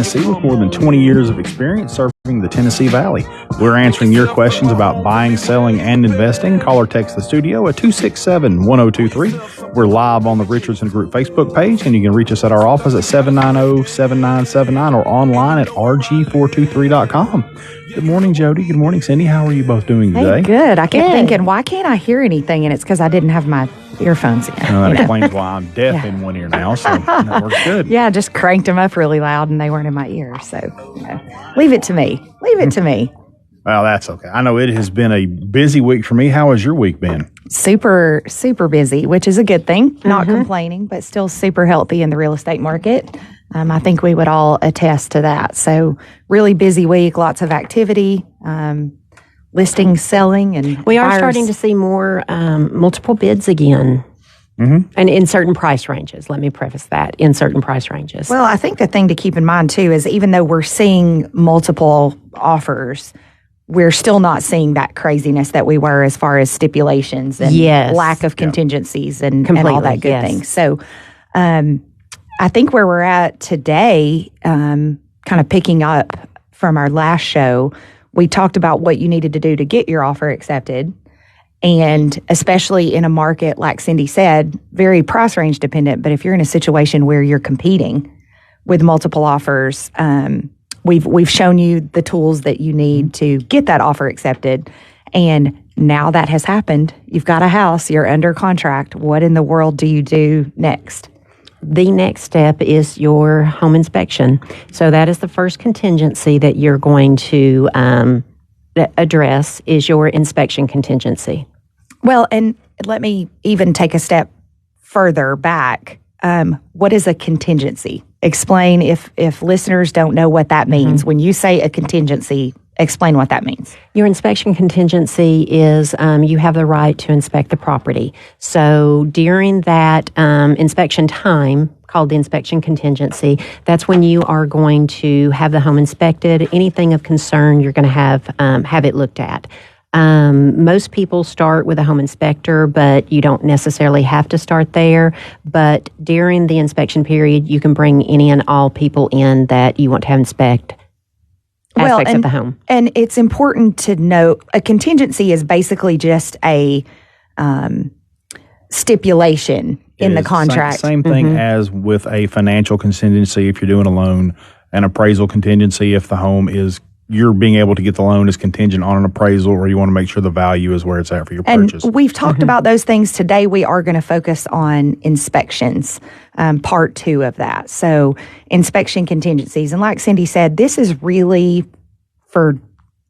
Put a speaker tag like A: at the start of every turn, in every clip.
A: Tennessee with more than 20 years of experience serving the Tennessee Valley. We're answering your questions about buying, selling, and investing. Call or text the studio at 267-1023. We're live on the Richardson Group Facebook page, and you can reach us at our office at 790-7979 or online at rg423.com. Good morning, Jody. Good morning, Cindy. How are you both doing today?
B: Hey, good. I kept thinking, why can't I hear anything? And it's because I didn't have my earphones in.
A: That explains why I'm deaf in one ear now, so that works good.
B: Yeah, I just cranked them up really loud and they weren't in my ear. So, leave it to me. Leave it to me.
A: Well, that's okay. I know it has been a busy week for me. How has your week been?
B: Super, super busy, which is a good thing. Not complaining, but still super healthy in the real estate market. I think we would all attest to that. So really busy week, lots of activity, listing, selling, and
C: we are
B: buyers.
C: starting to see more multiple bids again. And in certain price ranges. Let me preface that, in certain price ranges.
B: Well, I think the thing to keep in mind, too, is even though we're seeing multiple offers, we're still not seeing that craziness that we were as far as stipulations and lack of contingencies and all that good thing. So I think where we're at today, kind of picking up from our last show, we talked about what you needed to do to get your offer accepted. And especially in a market, like Cindy said, very price range dependent. But if you're in a situation where you're competing with multiple offers, we've shown you the tools that you need to get that offer accepted. And now that has happened. You've got a house, you're under contract. What in the world do you do next?
C: The next step is your home inspection. So that is the first contingency that you're going to address is your inspection contingency.
B: Well, and let me even take a step further back. What is a contingency? Explain if listeners don't know what that means. When you say a contingency, explain what that means.
C: Your inspection contingency is you have the right to inspect the property. So during that inspection time, called the inspection contingency, that's when you are going to have the home inspected. Anything of concern, you're going to have it looked at. Most people start with a home inspector, but you don't necessarily have to start there. But during the inspection period, you can bring any and all people in that you want to have inspect aspects of the home.
B: And it's important to note, a contingency is basically just a stipulation in the contract.
A: Same thing as with a financial contingency if you're doing a loan, an appraisal contingency if the home is, you're being able to get the loan is contingent on an appraisal or you want to make sure the value is where it's at for your purchase.
B: And we've talked about those things. Today we are going to focus on inspections, part 2 of that. So inspection contingencies. And like Cindy said, this is really for,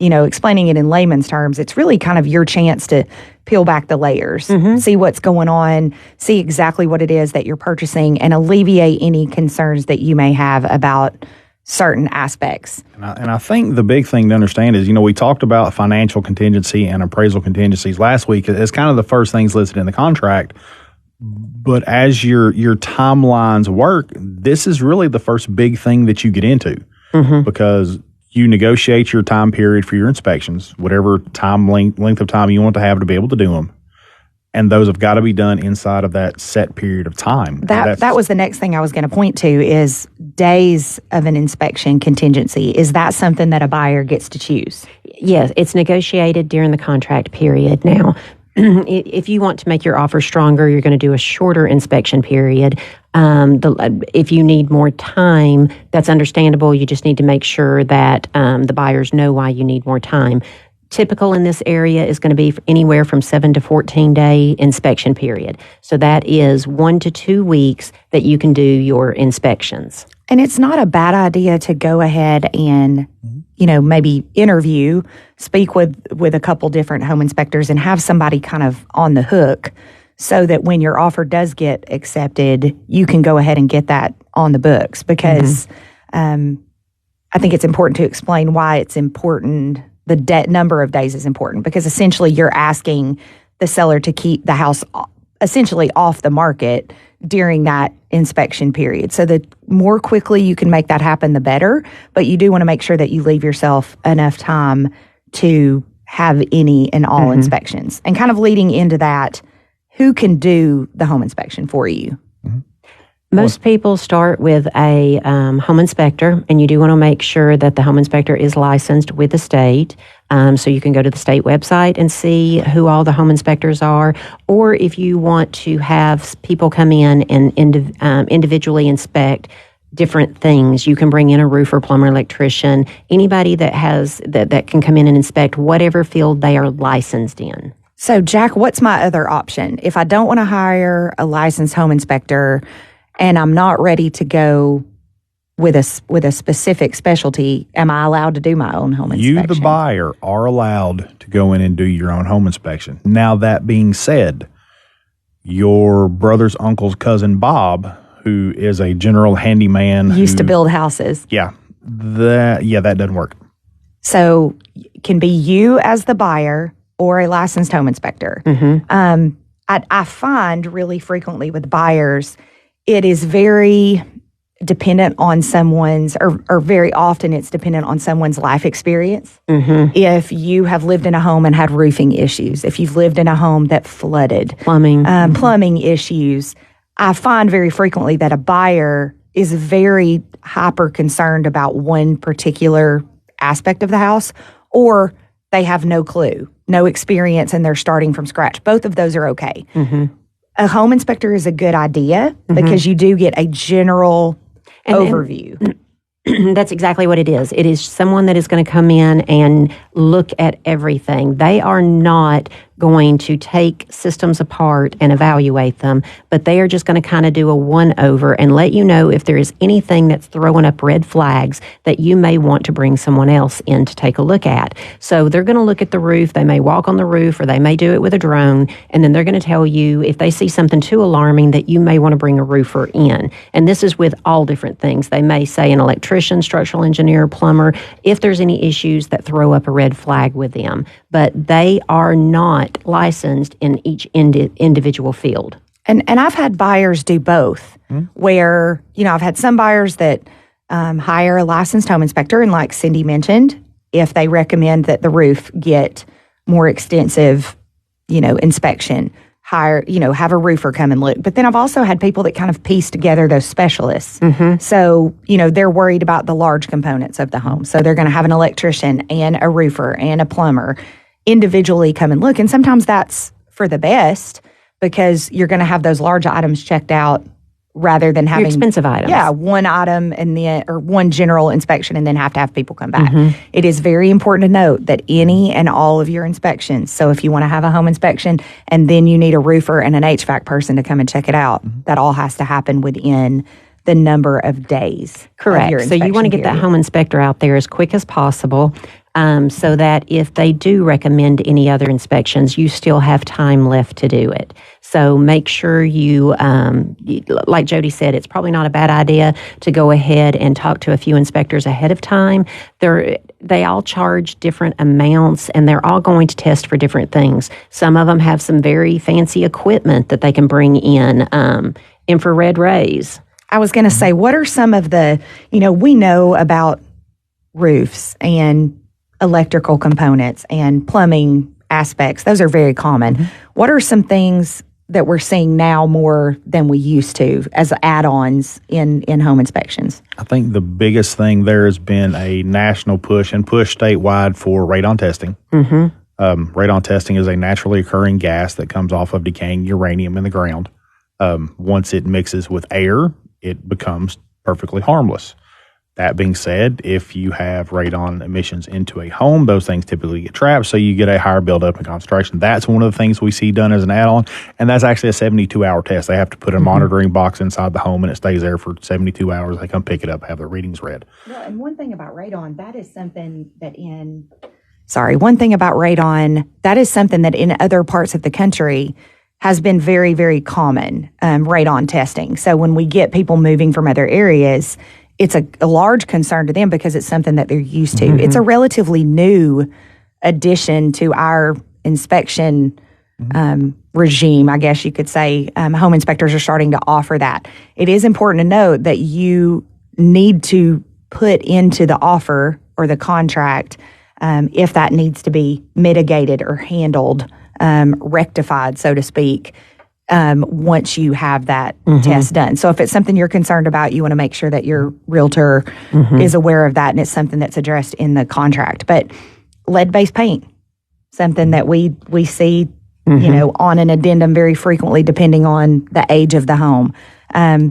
B: explaining it in layman's terms, it's really kind of your chance to peel back the layers, see what's going on, see exactly what it is that you're purchasing, and alleviate any concerns that you may have about certain aspects.
A: And I think the big thing to understand is, we talked about financial contingency and appraisal contingencies last week as kind of the first things listed in the contract. But as your timelines work, this is really the first big thing that you get into because you negotiate your time period for your inspections, whatever length of time you want to have to be able to do them. And those have got to be done inside of that set period of time.
B: That was the next thing I was going to point to is days of an inspection contingency. Is that something that a buyer gets to choose?
C: Yes, it's negotiated during the contract period. Now, if you want to make your offer stronger, you're going to do a shorter inspection period. If you need more time, that's understandable. You just need to make sure that the buyers know why you need more time. Typical in this area is going to be anywhere from 7 to 14 day inspection period. So that is 1 to 2 weeks that you can do your inspections.
B: And it's not a bad idea to go ahead and, maybe interview, speak with a couple different home inspectors and have somebody kind of on the hook so that when your offer does get accepted, you can go ahead and get that on the books. Because I think it's important to explain why it's important. The number of days is important because essentially you're asking the seller to keep the house essentially off the market during that inspection period. So the more quickly you can make that happen, the better. But you do want to make sure that you leave yourself enough time to have any and all inspections. And kind of leading into that, who can do the home inspection for you?
C: Most people start with a home inspector, and you do want to make sure that the home inspector is licensed with the state. So you can go to the state website and see who all the home inspectors are. Or if you want to have people come in and individually inspect different things, you can bring in a roofer, plumber, electrician, anybody that has that can come in and inspect whatever field they are licensed in.
B: So, Jack, what's my other option? If I don't want to hire a licensed home inspector and I'm not ready to go with a specific specialty, am I allowed to do my own home inspection?
A: You, the buyer, are allowed to go in and do your own home inspection. Now, that being said, your brother's uncle's cousin, Bob, who is a general handyman.
B: Used to build houses.
A: Yeah, that doesn't work.
B: So, it can be you as the buyer or a licensed home inspector.
C: Mm-hmm.
B: I find really frequently with buyers, it is very dependent on someone's, or very often it's dependent on someone's life experience.
C: Mm-hmm.
B: If you have lived in a home and had roofing issues, if you've lived in a home that flooded, plumbing issues, I find very frequently that a buyer is very hyper concerned about one particular aspect of the house, or they have no clue, no experience, and they're starting from scratch. Both of those are okay.
C: Mm-hmm.
B: A home inspector is a good idea because you do get a general overview.
C: That's exactly what it is. It is someone that is going to come in and look at everything. They are not going to take systems apart and evaluate them, but they are just going to kind of do a one-over and let you know if there is anything that's throwing up red flags that you may want to bring someone else in to take a look at. So they're going to look at the roof. They may walk on the roof, or they may do it with a drone, and then they're going to tell you if they see something too alarming that you may want to bring a roofer in. And this is with all different things. They may say an electrician, structural engineer, plumber, if there's any issues that throw up a red flag with them. But they are not licensed in each individual field.
B: And I've had buyers do both, where, I've had some buyers that hire a licensed home inspector, and like Cindi mentioned, if they recommend that the roof get more extensive, inspection, have a roofer come and look. But then I've also had people that kind of piece together those specialists.
C: Mm-hmm.
B: So, they're worried about the large components of the home. So they're going to have an electrician and a roofer and a plumber individually come and look. And sometimes that's for the best because you're going to have those large items checked out rather than having
C: your expensive items.
B: Yeah, one item or one general inspection and then have to have people come back.
C: Mm-hmm.
B: It is very important to note that any and all of your inspections, so if you want to have a home inspection and then you need a roofer and an HVAC person to come and check it out, that all has to happen within the number of days.
C: Correct. So you want to get that home inspector out there as quick as possible. So that if they do recommend any other inspections, you still have time left to do it. So make sure you, like Jody said, it's probably not a bad idea to go ahead and talk to a few inspectors ahead of time. They all charge different amounts, and they're all going to test for different things. Some of them have some very fancy equipment that they can bring in, infrared rays.
B: I was going to say, what are some of the, we know about roofs and electrical components and plumbing aspects. Those are very common. Mm-hmm. What are some things that we're seeing now more than we used to as add-ons in home inspections?
A: I think the biggest thing there has been a national push statewide for radon testing.
C: Mm-hmm.
A: Radon testing is a naturally occurring gas that comes off of decaying uranium in the ground. Once it mixes with air, it becomes perfectly harmless. That being said, if you have radon emissions into a home, those things typically get trapped, so you get a higher buildup in concentration. That's one of the things we see done as an add-on, and that's actually a 72-hour test. They have to put a monitoring box inside the home, and it stays there for 72 hours. They come pick it up, have their readings read.
B: Well, and one thing about radon, that is something that in other parts of the country has been very, very common, radon testing. So when we get people moving from other areas, it's a large concern to them because it's something that they're used to. Mm-hmm. It's a relatively new addition to our inspection regime, I guess you could say. Home inspectors are starting to offer that. It is important to note that you need to put into the offer or the contract if that needs to be mitigated or handled, rectified, so to speak. once you have that test done. So if it's something you're concerned about, you want to make sure that your realtor is aware of that and it's something that's addressed in the contract. But lead-based paint, something that we see, on an addendum very frequently, depending on the age of the home.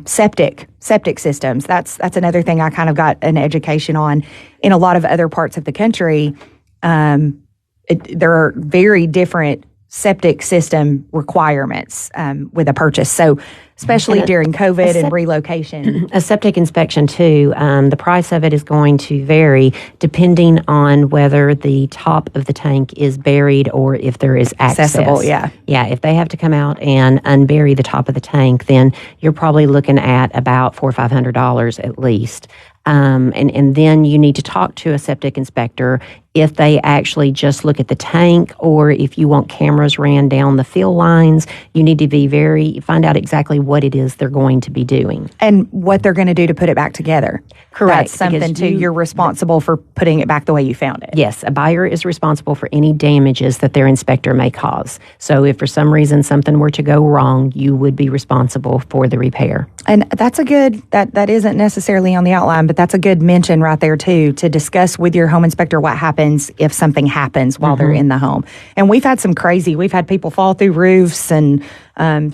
B: Septic systems. That's another thing I kind of got an education on. In a lot of other parts of the country, there are very different septic system requirements with a purchase. So especially during COVID and relocation.
C: A septic inspection too, the price of it is going to vary depending on whether the top of the tank is buried or if there is access.
B: Accessible, yeah.
C: Yeah, if they have to come out and unbury the top of the tank, then you're probably looking at about $400 or $500 at least. And then you need to talk to a septic inspector if they actually just look at the tank, or if you want cameras ran down the fill lines. You need to find out exactly what it is they're going to be doing.
B: And what they're going to do to put it back together.
C: Correct.
B: That's something you're responsible for putting it back the way you found it.
C: Yes, a buyer is responsible for any damages that their inspector may cause. So if for some reason something were to go wrong, you would be responsible for the repair.
B: And that's a good, that isn't necessarily on the outline, but that's a good mention right there too, to discuss with your home inspector what happens if something happens while they're in the home. And we've had we've had people fall through roofs and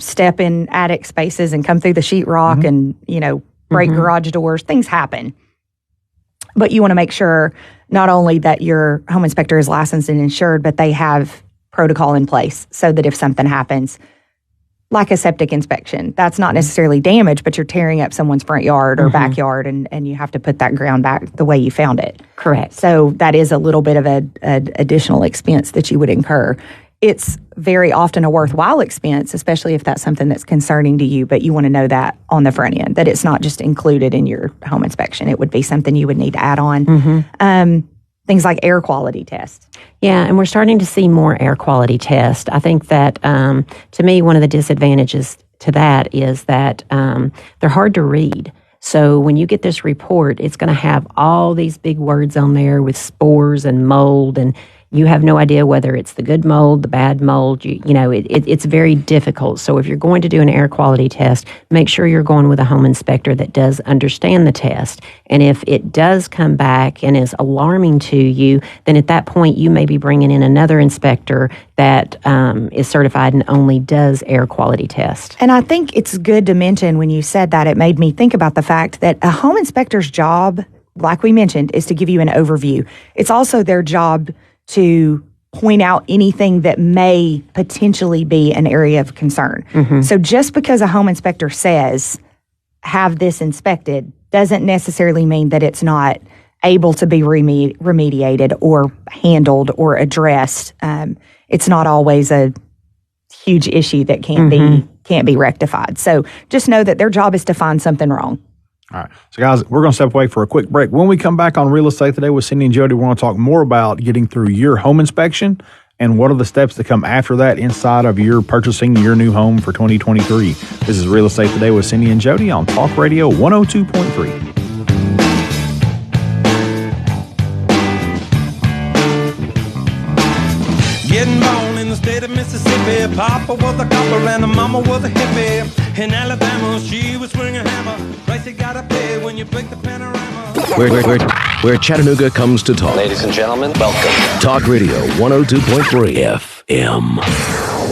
B: step in attic spaces and come through the sheetrock and, break garage doors. Things happen. But you want to make sure not only that your home inspector is licensed and insured, but they have protocol in place so that if something happens, like a septic inspection, that's not necessarily damage, but you're tearing up someone's front yard or backyard, and you have to put that ground back the way you found it.
C: Correct.
B: So that is a little bit of an additional expense that you would incur. It's very often a worthwhile expense, especially if that's something that's concerning to you, but you want to know that on the front end, that it's not just included in your home inspection. It would be something you would need to add on. Things like air quality tests.
C: Yeah, and we're starting to see more air quality tests. I think that, to me, one of the disadvantages to that is that they're hard to read. So when you get this report, it's going to have all these big words on there with spores and mold, and you have no idea whether it's the good mold, the bad mold. It's very difficult. So if you're going to do an air quality test, make sure you're going with a home inspector that does understand the test. And if it does come back and is alarming to you, then at that point you may be bringing in another inspector that is certified and only does air quality tests.
B: And I think it's good to mention, when you said that, it made me think about the fact that a home inspector's job, like we mentioned, is to give you an overview. It's also their job to point out anything that may potentially be an area of concern. So just because a home inspector says, have this inspected, doesn't necessarily mean that it's not able to be remediated or handled or addressed. It's not always a huge issue that can't be rectified. So just know that their job is to find something wrong.
A: All right. So, guys, we're going to step away for a quick break. When we come back on Real Estate Today with Cindi and Jody, we're going to talk more about getting through your home inspection and what are the steps that come after that inside of your purchasing your new home for 2023. This is Real Estate Today with Cindi and Jody on Talk Radio 102.3.
D: Getting born in the state of Mississippi, Papa was a copper and the mama was a hippie. In Alabama, she was swinging a hammer. Price you gotta pay when you break the panorama.
E: Where Chattanooga comes to talk.
F: Ladies and gentlemen, welcome.
E: Talk Radio 102.3 FM.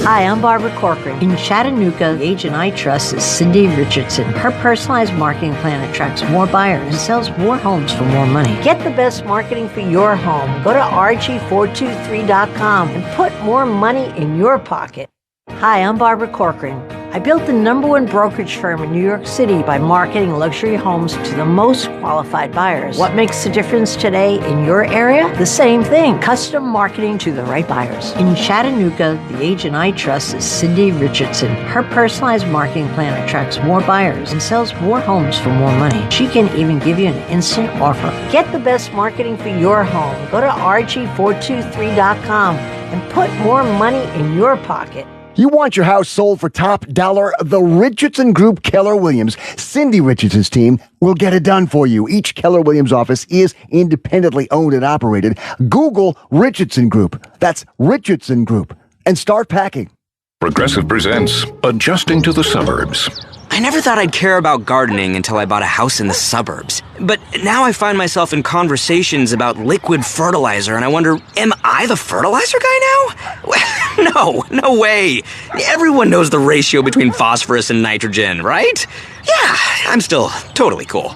G: Hi, I'm Barbara Corcoran. In Chattanooga, the agent I trust is Cindi Richardson. Her personalized marketing plan attracts more buyers and sells more homes for more money. Get the best marketing for your home. Go to RG423.com and put more money in your pocket. Hi, I'm Barbara Corcoran. I built the #1 brokerage firm in New York City by marketing luxury homes to the most qualified buyers. What makes the difference today in your area? The same thing. Custom marketing to the right buyers. In Chattanooga, the agent I trust is Cindi Richardson. Her personalized marketing plan attracts more buyers and sells more homes for more money. She can even give you an instant offer. Get the best marketing for your home. Go to RG423.com and put more money in your pocket.
H: You want your house sold for top dollar? The Richardson Group Keller Williams, Cindi Richardson's team will get it done for you. Each Keller Williams office is independently owned and operated. Google Richardson Group. That's Richardson Group. And start packing.
F: Progressive presents Adjusting to the Suburbs.
I: I never thought I'd care about gardening until I bought a house in the suburbs. But now I find myself in conversations about liquid fertilizer, and I wonder, am I the fertilizer guy now? No way. Everyone knows the ratio between phosphorus and nitrogen, right? Yeah, I'm still totally cool.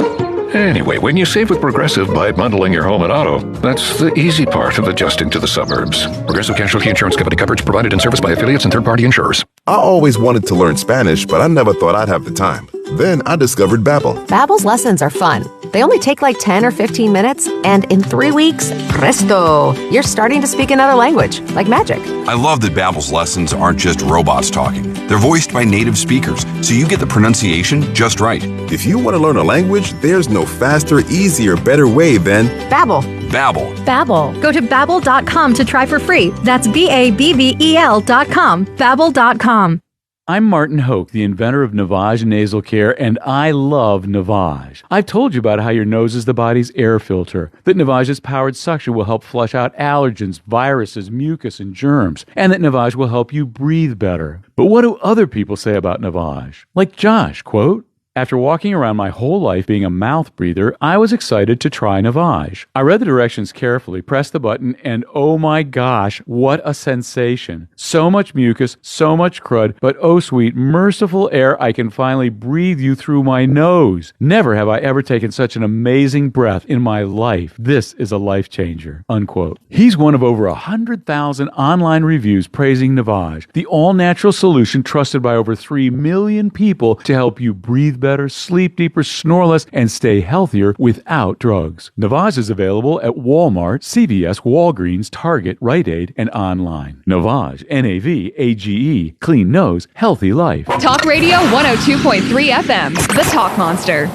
F: Anyway, when you save with Progressive by bundling your home and auto, that's the easy part of adjusting to the suburbs. Progressive Casualty Insurance Company coverage provided in service by affiliates and third-party insurers.
J: I always wanted to learn Spanish, but I never thought I'd have the time. Then I discovered Babbel.
K: Babbel's lessons are fun. They only take like 10 or 15 minutes, and in 3 weeks, presto, you're starting to speak another language, like magic.
L: I love that Babbel's lessons aren't just robots talking. They're voiced by native speakers, so you get the pronunciation just right.
J: If you want to learn a language, there's no faster, easier, better way than
K: Babbel.
L: Babbel.
M: Babbel. Go to Babbel.com to try for free. That's BABBEL.com. Babbel.com.
N: I'm Martin Hoke, the inventor of Navage Nasal Care, and I love Navage. I've told you about how your nose is the body's air filter, that Navage's powered suction will help flush out allergens, viruses, mucus, and germs, and that Navage will help you breathe better. But what do other people say about Navage? Like Josh, quote, "After walking around my whole life being a mouth breather, I was excited to try Navage. I read the directions carefully, pressed the button, and oh my gosh, what a sensation. So much mucus, so much crud, but oh sweet, merciful air, I can finally breathe you through my nose. Never have I ever taken such an amazing breath in my life. This is a life changer," unquote. He's one of over 100,000 online reviews praising Navage, the all-natural solution trusted by over 3 million people to help you breathe better, sleep deeper, snore less, and stay healthier without drugs. Navage is available at Walmart, CVS, Walgreens, Target, Rite Aid, and online. Navage, Navage, clean nose, healthy life.
O: Talk Radio 102.3 FM, The Talk Monster.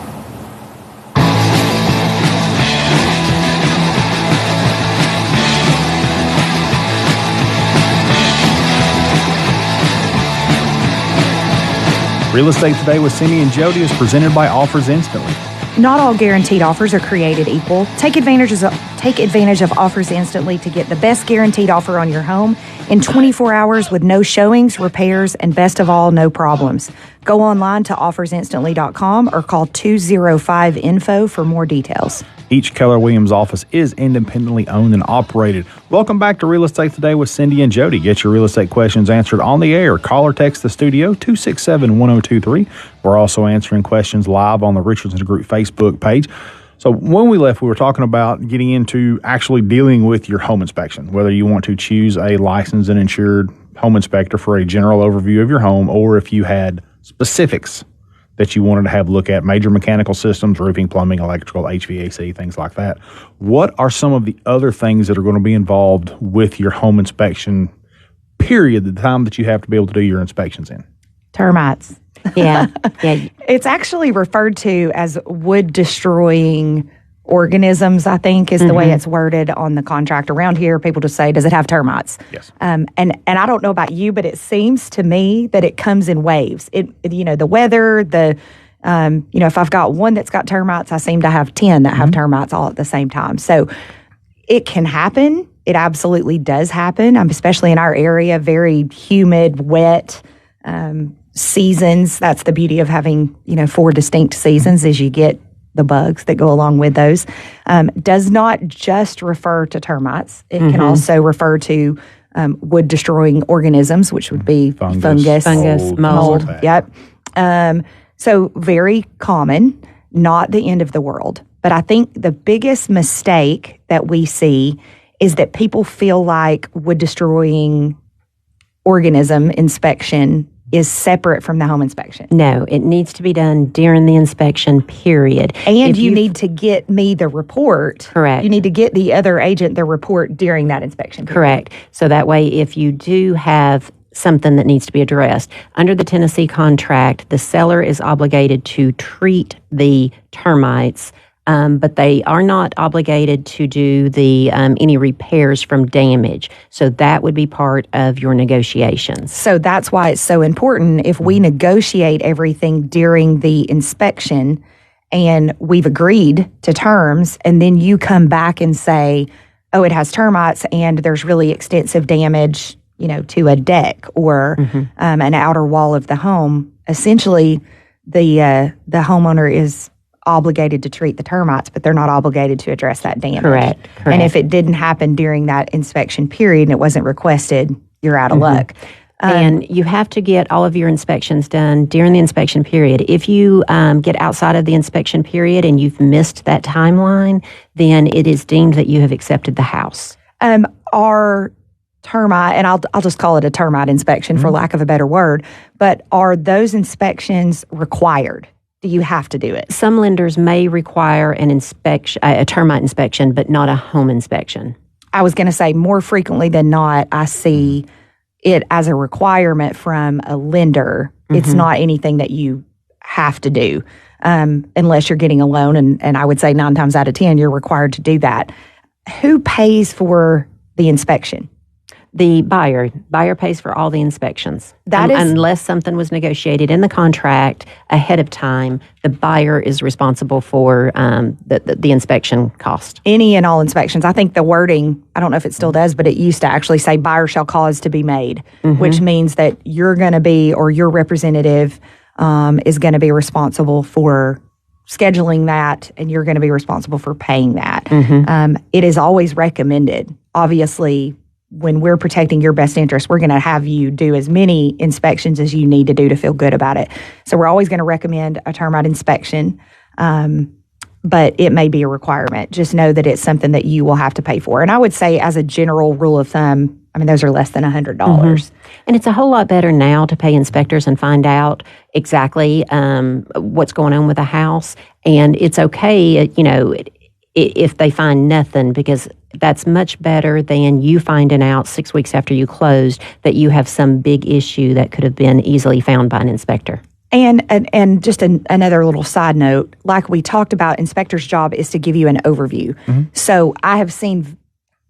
A: Real Estate Today with Cindi and Jody is presented by Offers Instantly.
B: Not all guaranteed offers are created equal. Take advantage of Offers Instantly to get the best guaranteed offer on your home in 24 hours with no showings, repairs, and best of all, no problems. Go online to offersinstantly.com or call 205-INFO for more details.
A: Each Keller Williams office is independently owned and operated. Welcome back to Real Estate Today with Cindi and Jody. Get your real estate questions answered on the air. Call or text the studio 267-1023. We're also answering questions live on the Richardson Group Facebook page. So when we left, we were talking about getting into actually dealing with your home inspection, whether you want to choose a licensed and insured home inspector for a general overview of your home, or if you had specifics that you wanted to have a look at, major mechanical systems, roofing, plumbing, electrical, HVAC, things like that. What are some of the other things that are going to be involved with your home inspection, period, the time that you have to be able to do your inspections in?
B: Termites.
C: Yeah.
B: It's actually referred to as wood-destroying organisms, I think, is the way it's worded on the contract. Around here, people just say, does it have termites?
A: Yes.
B: And I don't know about you, but it seems to me that it comes in waves. The weather, if I've got one that's got termites, I seem to have 10 that have termites all at the same time. So it can happen. It absolutely does happen, especially in our area, very humid, wet seasons. That's the beauty of having, 4 distinct seasons, is you get the bugs that go along with those. Does not just refer to termites. It can also refer to wood-destroying organisms, which would be fungus, mold. Yep. So very common, not the end of the world. But I think the biggest mistake that we see is that people feel like wood-destroying organism inspection is separate from the home inspection.
C: No, it needs to be done during the inspection, period.
B: And you need to get me the report.
C: Correct.
B: You need to get the other agent the report during that inspection period.
C: Correct. So that way, if you do have something that needs to be addressed, under the Tennessee contract, the seller is obligated to treat the termites, but they are not obligated to do the any repairs from damage. So that would be part of your negotiations.
B: So that's why it's so important if we negotiate everything during the inspection and we've agreed to terms, and then you come back and say, oh, it has termites and there's really extensive damage, to a deck or an outer wall of the home, essentially the homeowner is obligated to treat the termites, but they're not obligated to address that damage.
C: Correct.
B: And if it didn't happen during that inspection period and it wasn't requested, you're out of luck.
C: And you have to get all of your inspections done during the inspection period. If you get outside of the inspection period and you've missed that timeline, then it is deemed that you have accepted the house.
B: Our termite, and I'll just call it a termite inspection for lack of a better word, but are those inspections required? Do you have to do it?
C: Some lenders may require an inspection, a termite inspection, but not a home inspection.
B: I was going to say more frequently than not, I see it as a requirement from a lender. It's not anything that you have to do unless you're getting a loan. And I would say 9 times out of 10, you're required to do that. Who pays for the inspection?
C: The buyer. Buyer pays for all the inspections.
B: That is,
C: unless something was negotiated in the contract ahead of time, the buyer is responsible for the inspection cost.
B: Any and all inspections. I think the wording, I don't know if it still does, but it used to actually say buyer shall cause to be made, which means that you're going to be, or your representative is going to be responsible for scheduling that, and you're going to be responsible for paying that. It is always recommended, obviously, when we're protecting your best interest, we're going to have you do as many inspections as you need to do to feel good about it. So we're always going to recommend a termite inspection, but it may be a requirement. Just know that it's something that you will have to pay for. And I would say as a general rule of thumb, I mean, those are less than $100.
C: And it's a whole lot better now to pay inspectors and find out exactly what's going on with a house. And it's okay, if they find nothing, because that's much better than you finding out 6 weeks after you closed that you have some big issue that could have been easily found by an inspector.
B: And just another little side note, like we talked about, inspector's job is to give you an overview. So I have seen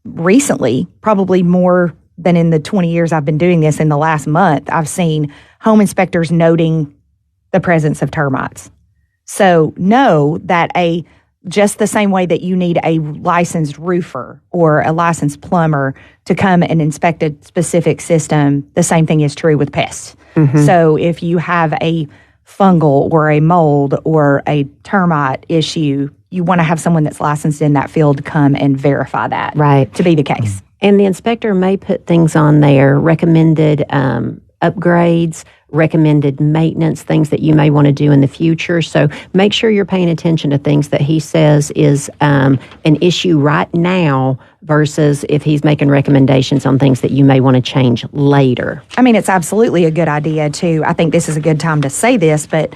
B: recently, probably more than in the 20 years I've been doing this, in the last month, I've seen home inspectors noting the presence of termites. So know that just the same way that you need a licensed roofer or a licensed plumber to come and inspect a specific system, the same thing is true with pests. So if you have a fungal or a mold or a termite issue, you want to have someone that's licensed in that field to come and verify that to be the case.
C: And the inspector may put things on there, recommended upgrades, recommended maintenance, things that you may want to do in the future. So make sure you're paying attention to things that he says is an issue right now versus if he's making recommendations on things that you may want to change later.
B: I mean, it's absolutely a good idea too. I think this is a good time to say this, but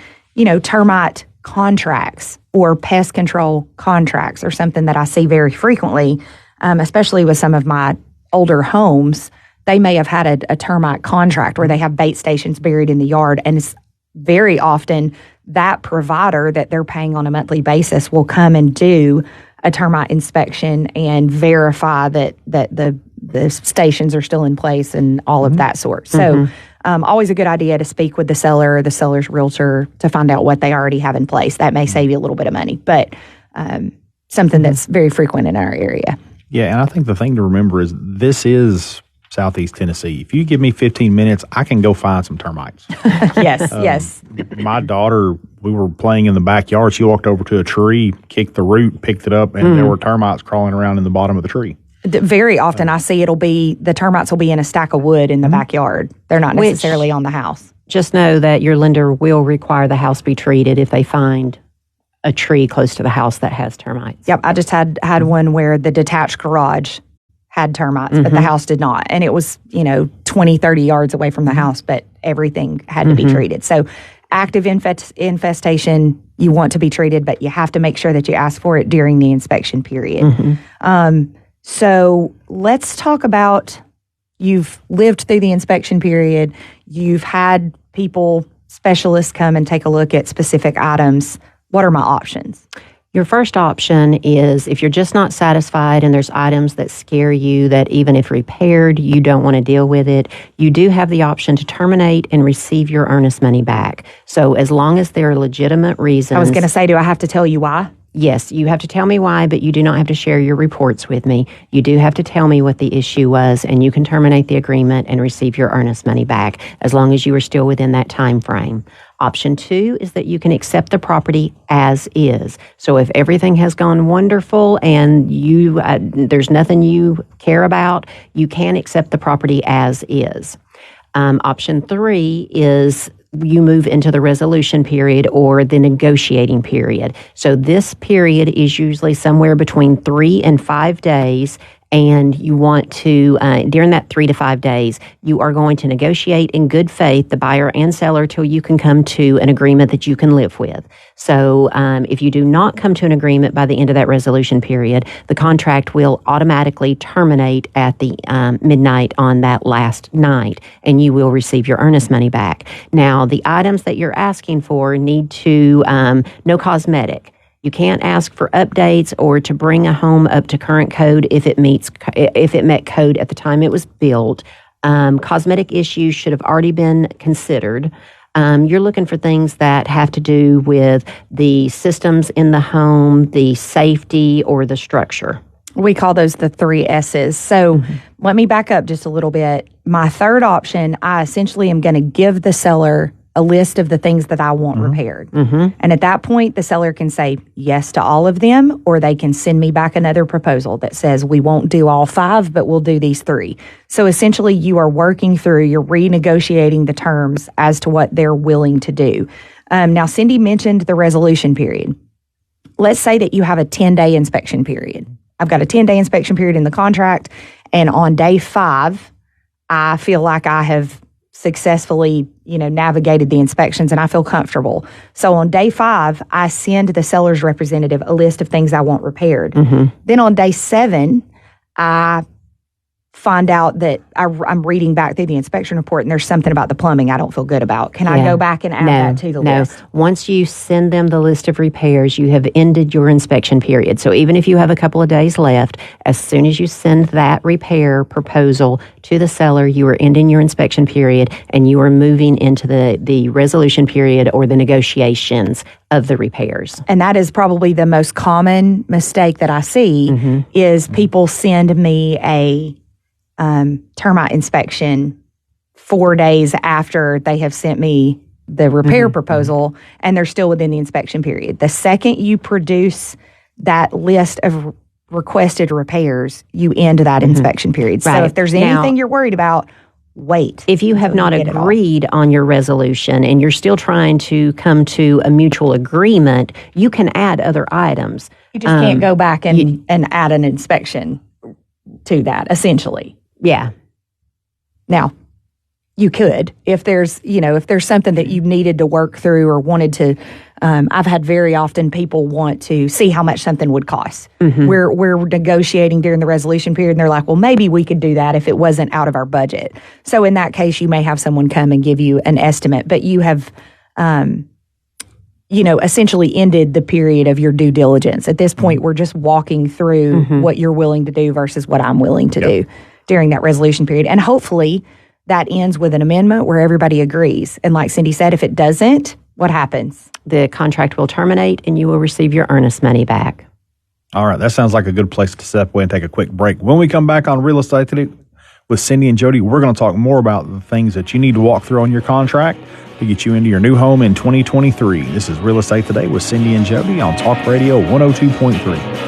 B: termite contracts or pest control contracts are something that I see very frequently, especially with some of my older homes. They may have had a termite contract where they have bait stations buried in the yard, and it's very often that provider that they're paying on a monthly basis will come and do a termite inspection and verify that the stations are still in place and all of that sort. So always a good idea to speak with the seller or the seller's realtor to find out what they already have in place. That may save you a little bit of money, but something that's very frequent in our area.
A: Yeah, and I think the thing to remember is this is Southeast Tennessee. If you give me 15 minutes, I can go find some termites.
B: Yes.
A: My daughter, we were playing in the backyard. She walked over to a tree, kicked the root, picked it up, and there were termites crawling around in the bottom of the tree.
B: Very often I see the termites will be in a stack of wood in the backyard. They're not necessarily on the house.
C: Just know that your lender will require the house be treated if they find a tree close to the house that has termites.
B: Yep, I just had one where the detached garage had termites, but the house did not. And it was, 20, 30 yards away from the house, but everything had to be treated. So active infestation, you want to be treated, but you have to make sure that you ask for it during the inspection period. So let's talk about, you've lived through the inspection period, you've had specialists come and take a look at specific items. What are my options?
C: Your first option is if you're just not satisfied and there's items that scare you that even if repaired, you don't want to deal with it, you do have the option to terminate and receive your earnest money back. So as long as there are legitimate reasons.
B: I was going to say, do I have to tell you why?
C: Yes, you have to tell me why, but you do not have to share your reports with me. You do have to tell me what the issue was, and you can terminate the agreement and receive your earnest money back as long as you are still within that time frame. Option 2 is that you can accept the property as is. So if everything has gone wonderful and you there's nothing you care about, you can accept the property as is. Option 3 is you move into the resolution period or the negotiating period. So this period is usually somewhere between 3 and 5 days, and you want to, during that 3 to 5 days, you are going to negotiate in good faith, the buyer and seller, till you can come to an agreement that you can live with. So if you do not come to an agreement by the end of that resolution period, the contract will automatically terminate at the midnight on that last night, and you will receive your earnest money back. Now, the items that you're asking for need to, no cosmetic. You can't ask for updates or to bring a home up to current code if it met code at the time it was built. Cosmetic issues should have already been considered. You're looking for things that have to do with the systems in the home, the safety, or the structure.
B: We call those the 3 S's. So let me back up just a little bit. My third option, I essentially am going to give the seller a list of the things that I want repaired. And at that point, the seller can say yes to all of them, or they can send me back another proposal that says we won't do all 5, but we'll do these 3. So essentially, you are working through, you're renegotiating the terms as to what they're willing to do. Now, Cindi mentioned the resolution period. Let's say that you have a 10-day inspection period. I've got a 10-day inspection period in the contract, and on day 5, I feel like I have successfully, navigated the inspections and I feel comfortable. So on day 5, I send the seller's representative a list of things I want repaired. Then on day 7, I find out that I'm reading back through the inspection report and there's something about the plumbing I don't feel good about. Can I go back and add that to the list?
C: Once you send them the list of repairs, you have ended your inspection period. So even if you have a couple of days left, as soon as you send that repair proposal to the seller, you are ending your inspection period and you are moving into the resolution period or the negotiations of the repairs.
B: And that is probably the most common mistake that I see is people send me a termite inspection 4 days after they have sent me the repair proposal, and they're still within the inspection period. The second you produce that list of requested repairs, you end that inspection period.
C: Right.
B: So if there's anything you're worried about, wait.
C: If you have not agreed on your resolution and you're still trying to come to a mutual agreement, you can add other items.
B: You just can't go back and add an inspection to that, essentially.
C: Yeah.
B: Now, you could, if there's something that you needed to work through or wanted to, I've had very often people want to see how much something would cost. We're negotiating during the resolution period and they're like, well, maybe we could do that if it wasn't out of our budget. So in that case, you may have someone come and give you an estimate, but you have, essentially ended the period of your due diligence. At this point, we're just walking through what you're willing to do versus what I'm willing to do during that resolution period. And hopefully that ends with an amendment where everybody agrees. And like Cindi said, if it doesn't, what happens?
C: The contract will terminate and you will receive your earnest money back.
A: All right. That sounds like a good place to step away and take a quick break. When we come back on Real Estate Today with Cindi and Jody, we're going to talk more about the things that you need to walk through on your contract to get you into your new home in 2023. This is Real Estate Today with Cindi and Jody on Talk Radio 102.3.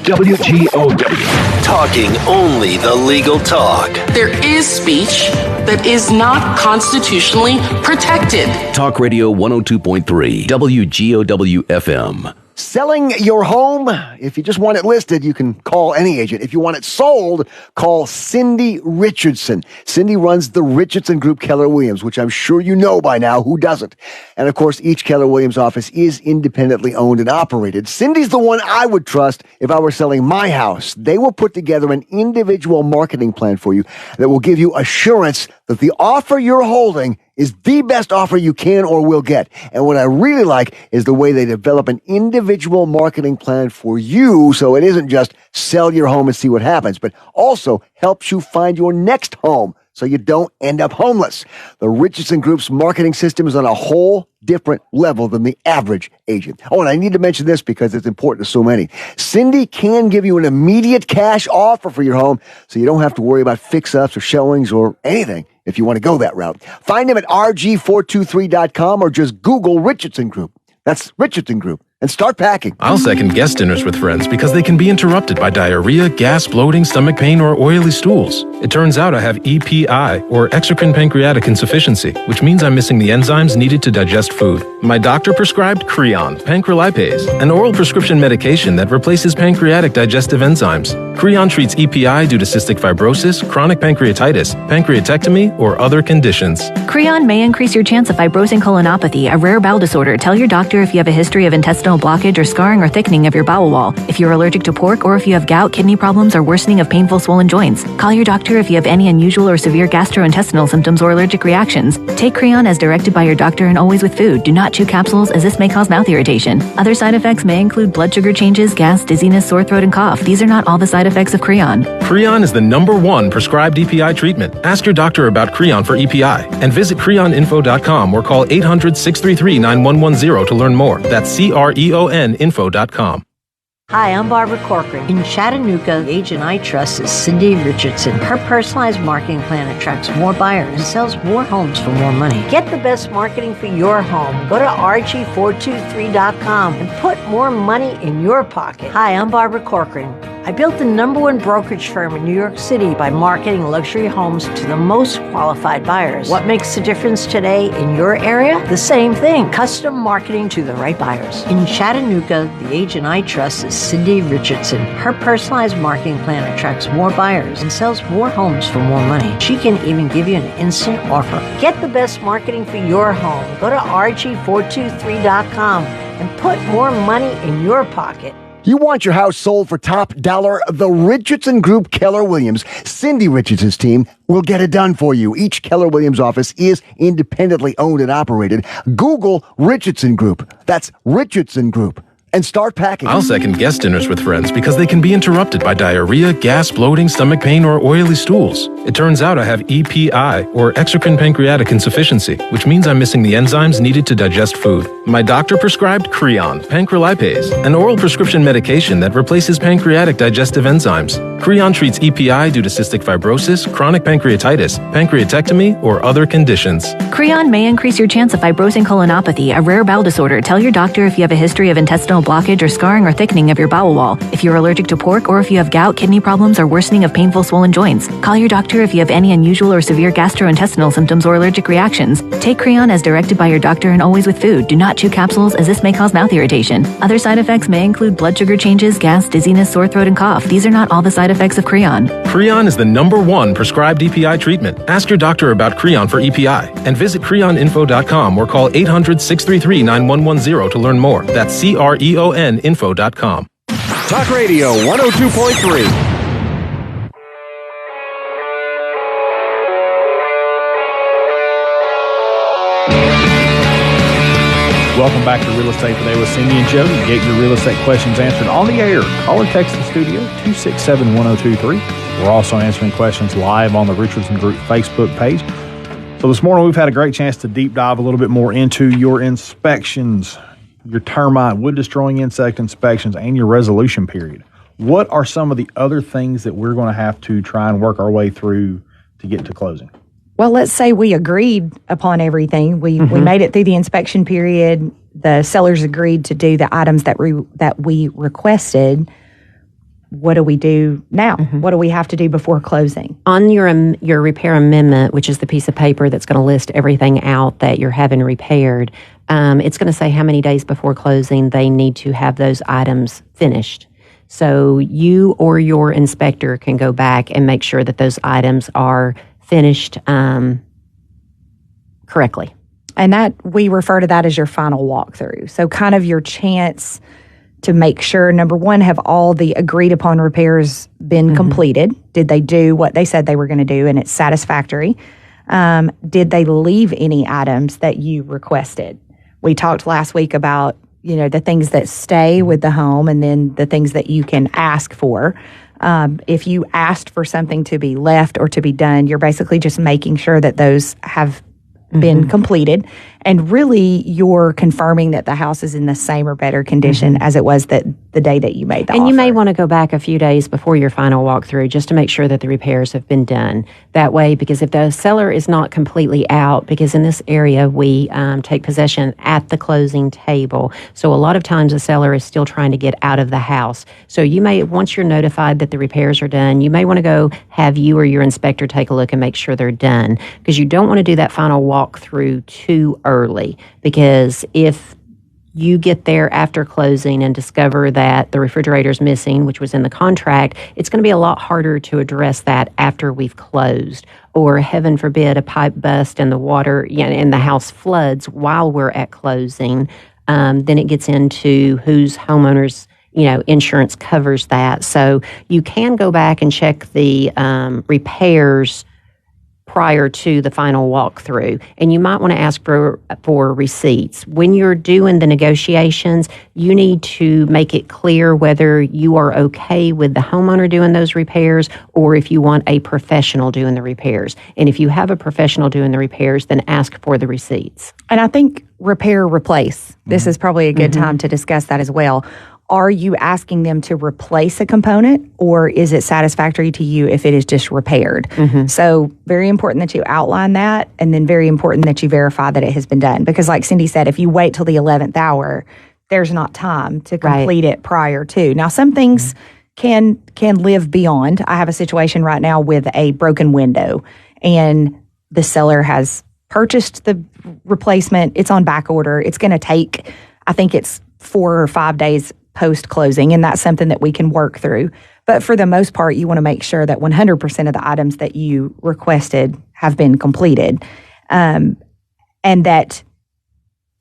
E: WGOW. Talking only the legal talk.
P: There is speech that is not constitutionally protected.
E: Talk Radio 102.3, WGOW FM.
H: Selling your home? If you just want it listed, you can call any agent. If you want it sold, call Cindi Richardson. Cindi runs the Richardson Group Keller Williams, which I'm sure you know by now. Who doesn't? And of course, each Keller Williams office is independently owned and operated. Cindy's the one I would trust if I were selling my house. They will put together an individual marketing plan for you that will give you assurance that the offer you're holding is the best offer you can or will get. And what I really like is the way they develop an individual marketing plan for you, so it isn't just sell your home and see what happens, but also helps you find your next home so you don't end up homeless. The Richardson Group's marketing system is on a whole different level than the average agent. Oh, and I need to mention this because it's important to so many. Cindi can give you an immediate cash offer for your home, so you don't have to worry about fix-ups or showings or anything if you want to go that route. Find them at rg423.com or just Google Richardson Group. That's Richardson Group. And start packing.
Q: I'll second guest dinners with friends because they can be interrupted by diarrhea, gas, bloating, stomach pain, or oily stools. It turns out I have EPI, or exocrine pancreatic insufficiency, which means I'm missing the enzymes needed to digest food. My doctor prescribed Creon, pancrelipase, an oral prescription medication that replaces pancreatic digestive enzymes. Creon treats EPI due to cystic fibrosis, chronic pancreatitis, pancreatectomy, or other conditions.
R: Creon may increase your chance of fibrosing colonopathy, a rare bowel disorder. Tell your doctor if you have a history of intestinal blockage or scarring or thickening of your bowel wall, if you're allergic to pork, or if you have gout, kidney problems, or worsening of painful swollen joints. Call your doctor if you have any unusual or severe gastrointestinal symptoms or allergic reactions. Take Creon as directed by your doctor and always with food. Do not chew capsules as this may cause mouth irritation. Other side effects may include blood sugar changes, gas, dizziness, sore throat, and cough. These are not all the side effects of Creon.
Q: Creon is the #1 prescribed EPI treatment. Ask your doctor about Creon for EPI and visit creoninfo.com or call 800-633-9110 to learn more. That's CREONinfo.com.
G: Hi, I'm Barbara Corcoran. In Chattanooga, the agent I trust is Cindi Richardson. Her personalized marketing plan attracts more buyers and sells more homes for more money. Get the best marketing for your home. Go to rg423.com and put more money in your pocket. Hi, I'm Barbara Corcoran. I built the #1 brokerage firm in New York City by marketing luxury homes to the most qualified buyers. What makes the difference today in your area? The same thing. Custom marketing to the right buyers. In Chattanooga, the agent I trust is Cindi Richardson. Her personalized marketing plan attracts more buyers and sells more homes for more money. She can even give you an instant offer. Get the best marketing for your home. Go to rg423.com and put more money in your pocket.
H: You want your house sold for top dollar? The Richardson Group Keller Williams, Cindi Richardson's team, will get it done for you. Each Keller Williams office is independently owned and operated. Google Richardson Group. That's Richardson Group. And start packing.
Q: I'll second guest dinners with friends because they can be interrupted by diarrhea, gas, bloating, stomach pain, or oily stools. It turns out I have EPI, or exocrine pancreatic insufficiency, which means I'm missing the enzymes needed to digest food. My doctor prescribed Creon, pancrelipase, an oral prescription medication that replaces pancreatic digestive enzymes. Creon treats EPI due to cystic fibrosis, chronic pancreatitis, pancreatectomy, or other conditions.
R: Creon may increase your chance of fibrosing colonopathy, a rare bowel disorder. Tell your doctor if you have a history of intestinal blockage or scarring or thickening of your bowel wall, if you're allergic to pork, or if you have gout, kidney problems, or worsening of painful swollen joints. Call your doctor if you have any unusual or severe gastrointestinal symptoms or allergic reactions. Take Creon as directed by your doctor and always with food. Do not chew capsules as this may cause mouth irritation. Other side effects may include blood sugar changes, gas, dizziness, sore throat, and cough. These are not all the side effects of Creon.
Q: Creon is the #1 prescribed EPI treatment. Ask your doctor about Creon for EPI and visit creoninfo.com or call 800-633-9110 to learn more. That's CREONinfo.com.
H: Talk Radio 102.3.
A: Welcome back to Real Estate Today with Cindi and Jody. Get your real estate questions answered on the air. Call or text the studio 267-1023. We're also answering questions live on the Richardson Group Facebook page. So this morning we've had a great chance to deep dive a little bit more into your inspections, your termite, wood-destroying insect inspections, and your resolution period. What are some of the other things that we're going to have to try and work our way through to get to closing?
B: Well, let's say we agreed upon everything. We made it through the inspection period. The sellers agreed to do the items that we requested. What do we do now? What do we have to do before closing?
C: On your repair amendment, which is the piece of paper that's going to list everything out that you're having repaired, it's going to say how many days before closing they need to have those items finished. So you or your inspector can go back and make sure that those items are finished correctly.
B: And that we refer to that as your final walkthrough. So kind of your chance to make sure, number one, have all the agreed upon repairs been completed? Did they do what they said they were going to do and it's satisfactory? Did they leave any items that you requested? We talked last week about, the things that stay with the home and then the things that you can ask for. If you asked for something to be left or to be done, you're basically just making sure that those have been completed. And really, you're confirming that the house is in the same or better condition as it was the day that you made the offer.
C: And you may want to go back a few days before your final walkthrough just to make sure that the repairs have been done. That way, because if the seller is not completely out, because in this area we take possession at the closing table, so a lot of times the seller is still trying to get out of the house. So you may, once you're notified that the repairs are done, you may want to go have you or your inspector take a look and make sure they're done, because you don't want to do that final walkthrough too early, because if you get there after closing and discover that the refrigerator's missing, which was in the contract, it's going to be a lot harder to address that after we've closed. Or heaven forbid, a pipe bust and the water and the house floods while we're at closing. Then it gets into whose homeowner's insurance covers that. So you can go back and check the repairs prior to the final walkthrough. And you might want to ask for receipts. When you're doing the negotiations, you need to make it clear whether you are okay with the homeowner doing those repairs or if you want a professional doing the repairs. And if you have a professional doing the repairs, then ask for the receipts.
B: And I think repair, replace. This is probably a good time to discuss that as well. Are you asking them to replace a component, or is it satisfactory to you if it is just repaired? So very important that you outline that, and then very important that you verify that it has been done. Because like Cindi said, if you wait till the 11th hour, there's not time to complete it prior to. Now, some things can live beyond. I have a situation right now with a broken window, and the seller has purchased the replacement. It's on back order. It's going to take, I think it's 4 or 5 days post-closing, and that's something that we can work through. But for the most part, you want to make sure that 100% of the items that you requested have been completed. And that,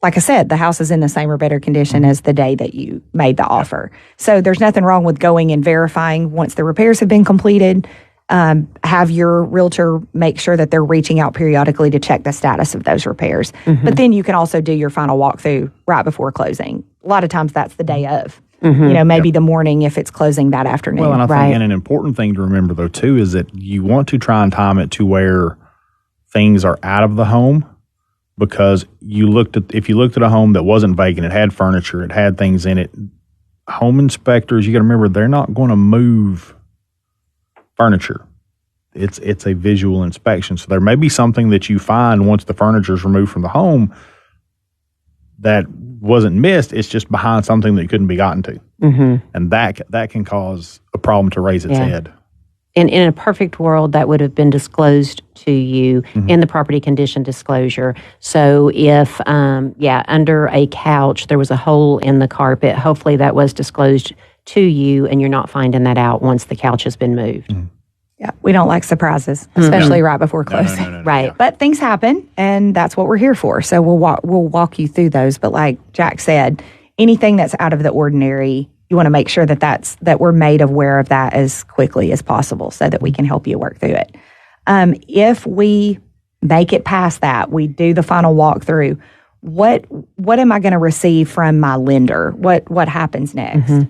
B: like I said, the house is in the same or better condition as the day that you made the offer. So there's nothing wrong with going and verifying once the repairs have been completed. Have your realtor make sure that they're reaching out periodically to check the status of those repairs. But then you can also do your final walkthrough right before closing. A lot of times that's the day of. Maybe the morning if it's closing that afternoon.
A: Well, and I think an important thing to remember, though, too, is that you want to try and time it to where things are out of the home, because if you looked at a home that wasn't vacant, it had furniture, it had things in it, home inspectors, you got to remember, they're not going to move furniture. It's a visual inspection. So there may be something that you find once the furniture is removed from the home that wasn't missed. It's just behind something that couldn't be gotten to. And that can cause a problem to raise its head.
C: And in a perfect world, that would have been disclosed to you in the property condition disclosure. So if, under a couch, there was a hole in the carpet, hopefully that was disclosed to you and you're not finding that out once the couch has been moved.
B: Yeah, we don't like surprises, especially right before closing.
A: No,
B: right. But things happen, and that's what we're here for. So we'll walk you through those. But like Jack said, anything that's out of the ordinary, you want to make sure that we're made aware of that as quickly as possible so that we can help you work through it. If we make it past that, we do the final walkthrough, what am I going to receive from my lender? What happens next?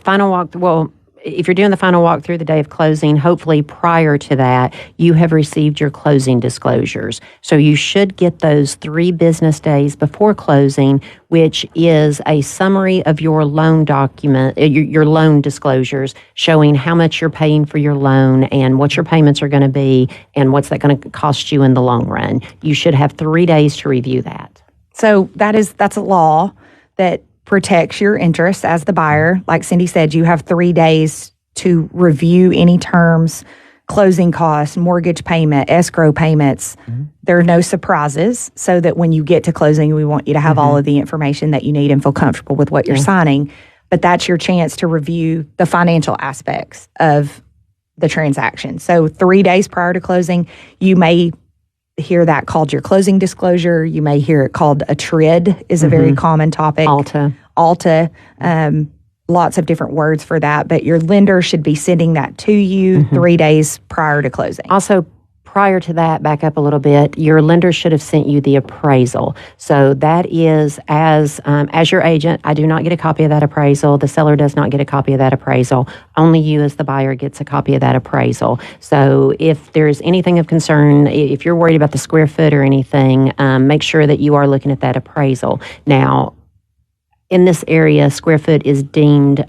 C: Final walk. Well, if you're doing the final walkthrough the day of closing, hopefully prior to that, you have received your closing disclosures. So you should get those 3 business days before closing, which is a summary of your loan document, your loan disclosures, showing how much you're paying for your loan and what your payments are going to be and what's that going to cost you in the long run. You should have 3 days to review that.
B: So that's a law that protects your interests as the buyer. Like Cindi said, you have 3 days to review any terms, closing costs, mortgage payment, escrow payments. There are no surprises, so that when you get to closing, we want you to have all of the information that you need and feel comfortable with what you're signing. But that's your chance to review the financial aspects of the transaction. So 3 days prior to closing, you may hear that called your closing disclosure. You may hear it called a TRID is a very common topic. Alta. Lots of different words for that, but your lender should be sending that to you 3 days prior to closing.
C: Also, prior to that, back up a little bit, your lender should have sent you the appraisal. So that is, as your agent, I do not get a copy of that appraisal. The seller does not get a copy of that appraisal. Only you as the buyer gets a copy of that appraisal. So if there's anything of concern, if you're worried about the square foot or anything, make sure that you are looking at that appraisal. Now, in this area, square foot is deemed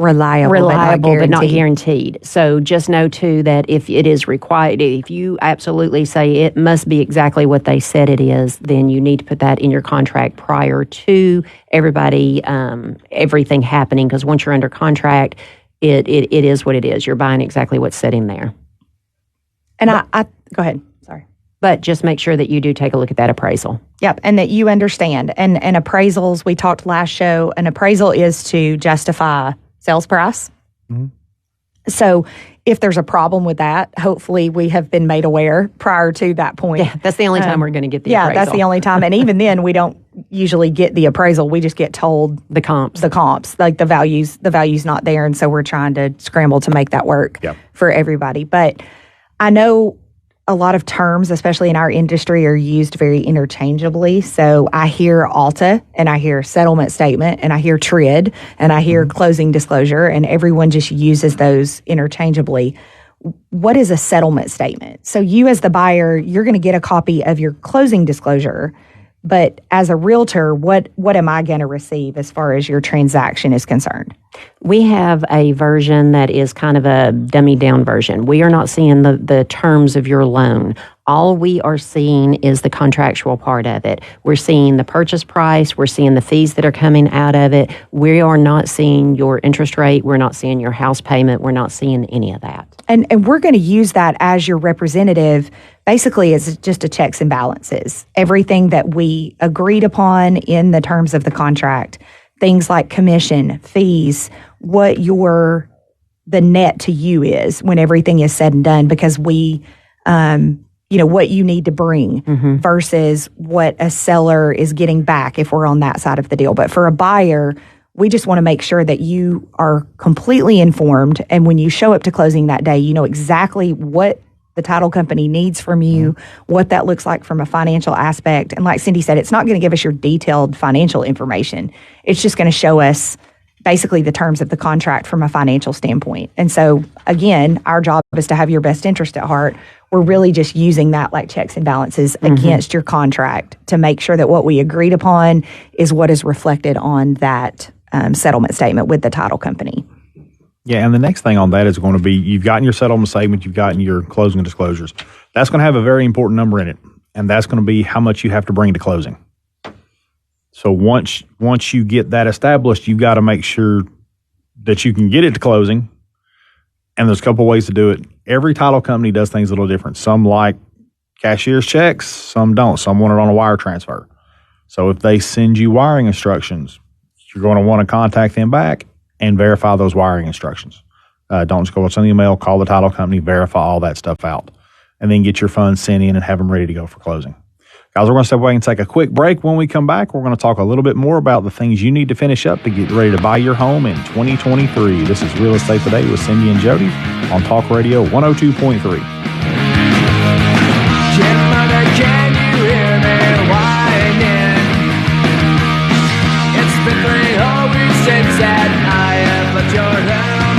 B: reliable
C: but not guaranteed. So just know too that if it is required, if you absolutely say it must be exactly what they said it is, then you need to put that in your contract prior to everything happening. Because once you're under contract, it is what it is. You're buying exactly what's said in there.
B: And I go ahead. Sorry.
C: But just make sure that you do take a look at that appraisal.
B: Yep, and that you understand. And appraisals, we talked last show, an appraisal is to justify sales price. Mm-hmm. So if there's a problem with that, hopefully we have been made aware prior to that point.
C: Yeah, that's the only time we're going to get the appraisal.
B: Yeah, that's the only time. And even then, we don't usually get the appraisal. We just get told
C: the comps.
B: Like the value's not there. And so we're trying to scramble to make that work for everybody. But I know a lot of terms, especially in our industry, are used very interchangeably. So I hear ALTA, and I hear settlement statement, and I hear TRID, and I hear closing disclosure, and everyone just uses those interchangeably. What is a settlement statement? So you as the buyer, you're going to get a copy of your closing disclosure, but as a realtor, what am I going to receive as far as your transaction is concerned?
C: We have a version that is kind of a dummied down version. We are not seeing the terms of your loan. All we are seeing is the contractual part of it. We're seeing the purchase price. We're seeing the fees that are coming out of it. We are not seeing your interest rate. We're not seeing your house payment. We're not seeing any of that.
B: And we're going to use that as your representative. Basically, it's just a checks and balances. Everything that we agreed upon in the terms of the contract, things like commission, fees, what the net to you is when everything is said and done, because we, what you need to bring versus what a seller is getting back if we're on that side of the deal. But for a buyer, we just want to make sure that you are completely informed. And when you show up to closing that day, you know exactly what the title company needs from you, what that looks like from a financial aspect. And like Cindi said, it's not going to give us your detailed financial information. It's just going to show us basically the terms of the contract from a financial standpoint. And so, again, our job is to have your best interest at heart. We're really just using that like checks and balances against your contract to make sure that what we agreed upon is what is reflected on that settlement statement with the title company.
A: Yeah, and the next thing on that is going to be, you've gotten your settlement statement, you've gotten your closing disclosures. That's going to have a very important number in it, and that's going to be how much you have to bring to closing. So once you get that established, you've got to make sure that you can get it to closing, and there's a couple ways to do it. Every title company does things a little different. Some like cashier's checks, some don't. Some want it on a wire transfer. So if they send you wiring instructions, you're going to want to contact them back and verify those wiring instructions. Don't just go what's on the email, call the title company, verify all that stuff out, and then get your funds sent in and have them ready to go for closing. Guys, we're going to step away and take a quick break. When we come back, we're going to talk a little bit more about the things you need to finish up to get ready to buy your home in 2023. This is Real Estate Today with Cindi and Jody on Talk Radio 102.3.
D: Can you hear me whining? It's been 3 whole weeks since that I have left your room.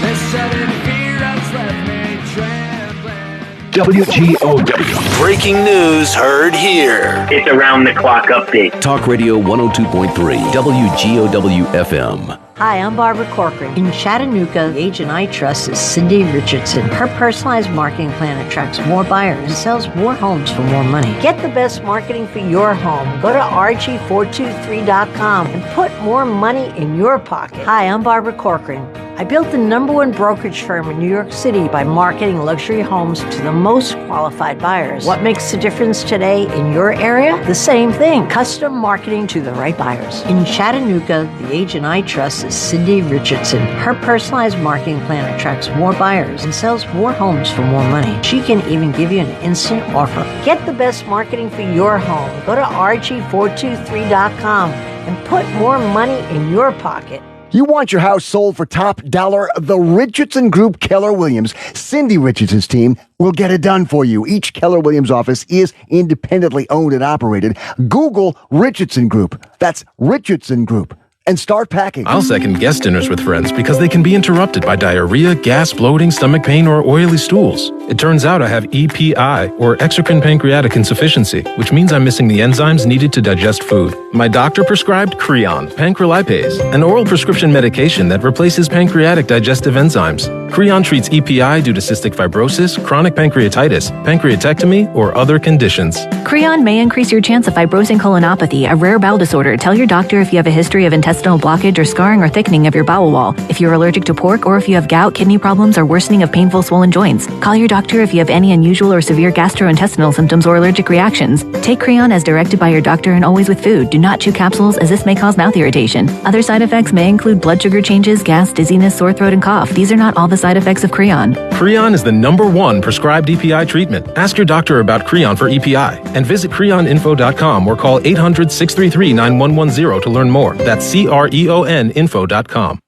D: This sudden fear has left me trembling.
E: WGOW. Breaking news heard here.
S: It's around the clock update.
E: Talk Radio 102.3. WGOW FM.
G: Hi, I'm Barbara Corcoran. In Chattanooga, the agent I trust is Cindi Richardson. Her personalized marketing plan attracts more buyers and sells more homes for more money. Get the best marketing for your home. Go to RG423.com and put more money in your pocket. Hi, I'm Barbara Corcoran. I built the #1 brokerage firm in New York City by marketing luxury homes to the most qualified buyers. What makes the difference today in your area? The same thing. Custom marketing to the right buyers. In Chattanooga, the agent I trust is Cindi Richardson. Her personalized marketing plan attracts more buyers and sells more homes for more money. She can even give you an instant offer. Get the best marketing for your home. Go to RG423.com and put more money in your pocket.
H: You want your house sold for top dollar? The Richardson Group Keller Williams, Cindy Richardson's team will get it done for you. Each Keller Williams office is independently owned and operated. Google Richardson Group. That's Richardson Group. And start packing.
Q: I'll second guest dinners with friends because they can be interrupted by diarrhea, gas, bloating, stomach pain, or oily stools. It turns out I have EPI, or exocrine pancreatic insufficiency, which means I'm missing the enzymes needed to digest food. My doctor prescribed Creon, pancrelipase, an oral prescription medication that replaces pancreatic digestive enzymes. Creon treats EPI due to cystic fibrosis, chronic pancreatitis, pancreatectomy, or other conditions.
R: Creon may increase your chance of fibrosing colonopathy, a rare bowel disorder. Tell your doctor if you have a history of intestinal blockage or scarring or thickening of your bowel wall. If you're allergic to pork, or if you have gout, kidney problems, or worsening of painful swollen joints. Call your doctor if you have any unusual or severe gastrointestinal symptoms or allergic reactions. Take Creon as directed by your doctor and always with food. Do not chew capsules, as this may cause mouth irritation. Other side effects may include blood sugar changes, gas, dizziness, sore throat, and cough. These are not all the side effects of Creon.
Q: Creon is the #1 prescribed EPI treatment. Ask your doctor about Creon for EPI and visit creoninfo.com or call 800-633-9110 to learn more. That's CREONinfo.com.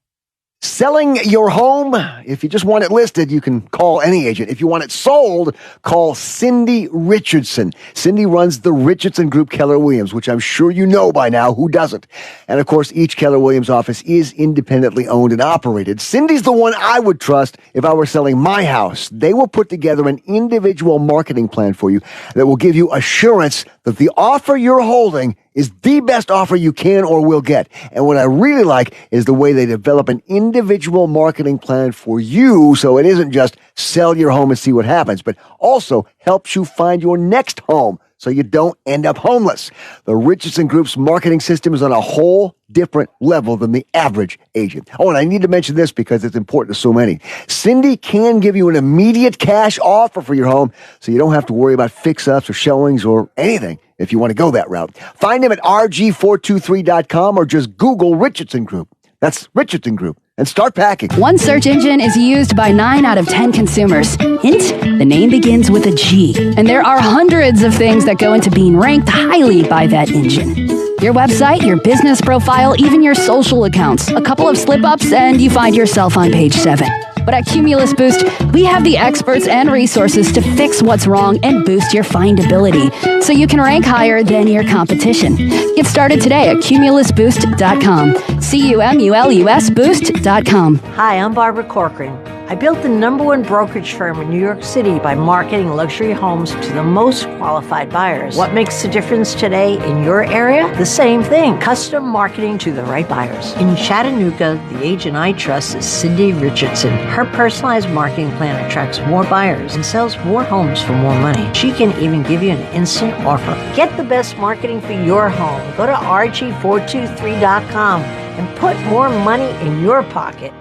H: Selling your home? If you just want it listed, you can call any agent. If you want it sold, call Cindy Richardson. Cindy runs the Richardson Group Keller Williams, which I'm sure you know by now. Who doesn't? And of course, each Keller Williams office is independently owned and operated. Cindy's the one I would trust if I were selling my house. They will put together an individual marketing plan for you that will give you assurance that the offer you're holding is the best offer you can or will get. And what I really like is the way they develop an individual marketing plan for you, so it isn't just sell your home and see what happens, but also helps you find your next home so you don't end up homeless. The Richardson Group's marketing system is on a whole different level than the average agent. Oh, and I need to mention this because it's important to so many. Cindy can give you an immediate cash offer for your home, so you don't have to worry about fix-ups or showings or anything if you want to go that route. Find them at rg423.com or just Google Richardson Group. That's Richardson Group. And start packing.
T: One search engine is used by 9 out of 10 consumers. Hint, the name begins with a G. And there are hundreds of things that go into being ranked highly by that engine. Your website, your business profile, even your social accounts. A couple of slip-ups and you find yourself on page 7. But at Cumulus Boost, we have the experts and resources to fix what's wrong and boost your findability so you can rank higher than your competition. Get started today at cumulusboost.com. CUMULUS boost.com.
G: Hi, I'm Barbara Corcoran. I built the #1 brokerage firm in New York City by marketing luxury homes to the most qualified buyers. What makes the difference today in your area? The same thing, custom marketing to the right buyers. In Chattanooga, the agent I trust is Cindi Richardson. Her personalized marketing plan attracts more buyers and sells more homes for more money. She can even give you an instant offer. Get the best marketing for your home. Go to rg423.com and put more money in your pocket.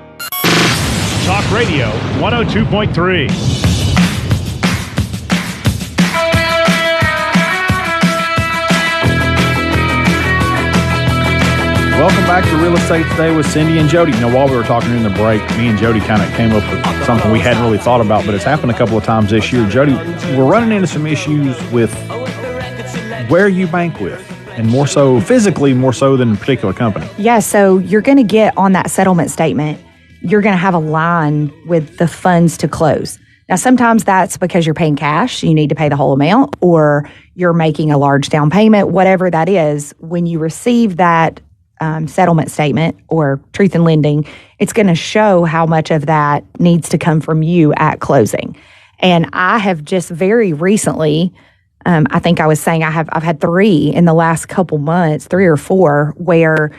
U: Talk Radio 102.3.
A: Welcome back to Real Estate Today with Cindi and Jody. You know, while we were talking in the break, me and Jody kind of came up with something we hadn't really thought about, but it's happened a couple of times this year. Jody, we're running into some issues with where you bank with, and more so physically, more so than a particular company.
B: Yeah, so you're going to get on that settlement statement, you're going to have a line with the funds to close. Now, sometimes that's because you're paying cash, you need to pay the whole amount, or you're making a large down payment, whatever that is. When you receive that settlement statement or truth in lending, it's going to show how much of that needs to come from you at closing. And I have just very recently, I think I was saying I've had 3 in the last couple months, 3 or 4, where